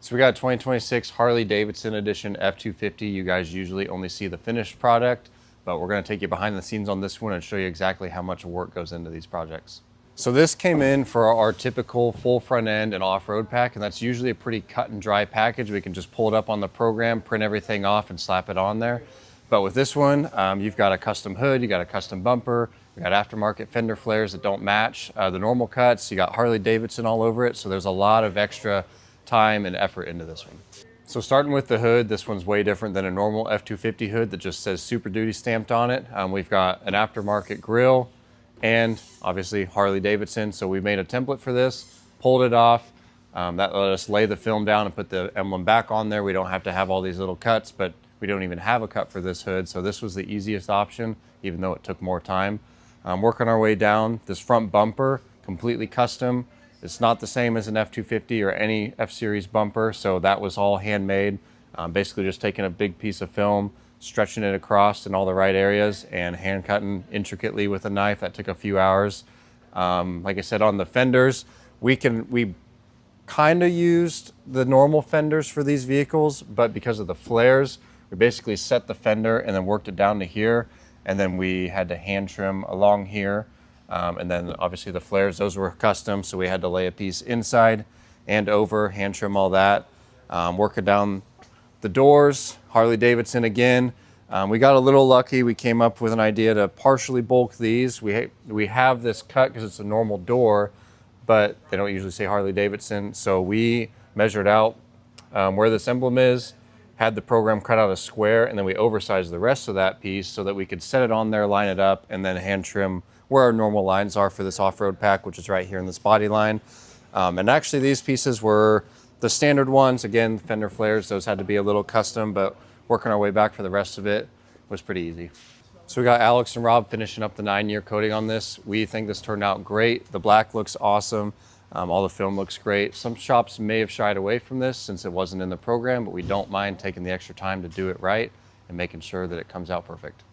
So we got a 2026 Harley Davidson Edition F250. You guys usually only see the finished product, but we're going to take you behind the scenes on this one and show you exactly how much work goes into these projects. So this came in for our typical full front end and off-road pack, and that's usually a pretty cut and dry package. We can just pull it up on the program, print everything off, and slap it on there. But with this one, you've got a custom hood, you got a custom bumper, you got aftermarket fender flares that don't match the normal cuts. You got Harley Davidson all over it, so there's a lot of extra time and effort into this one. So starting with the hood, this one's way different than a normal F250 hood that just says Super Duty stamped on it. We've got an aftermarket grille and obviously Harley Davidson. So we made a template for this, pulled it off. That let us lay the film down and put the emblem back on there. We don't have to have all these little cuts, but we don't even have a cut for this hood. So this was the easiest option, even though it took more time. Working our way down, this front bumper, completely custom. It's not the same as an F250 or any F-Series bumper, so that was all handmade. Basically just taking a big piece of film, stretching it across in all the right areas, and hand cutting intricately with a knife. That took a few hours. Like I said, on the fenders, we kind of used the normal fenders for these vehicles, but because of the flares, we basically set the fender and then worked it down to here, and then we had to hand trim along here. And then obviously the flares, those were custom, so we had to lay a piece inside and over, hand trim all that. Working down the doors, Harley Davidson again. We got a little lucky. We came up with an idea to partially bulk these. We have this cut because it's a normal door, but they don't usually say Harley Davidson. So we measured out where this emblem is, had the program cut out a square, and then we oversized the rest of that piece so that we could set it on there, line it up, and then hand trim where our normal lines are for this off-road pack, which is right here in this body line. And actually these pieces were the standard ones. Again, fender flares, those had to be a little custom, but working our way back for the rest of it was pretty easy. So we got Alex and Rob finishing up the 9-year coating on this. We think this turned out great. The black looks awesome. All the film looks great. Some shops may have shied away from this since it wasn't in the program, but we don't mind taking the extra time to do it right and making sure that it comes out perfect.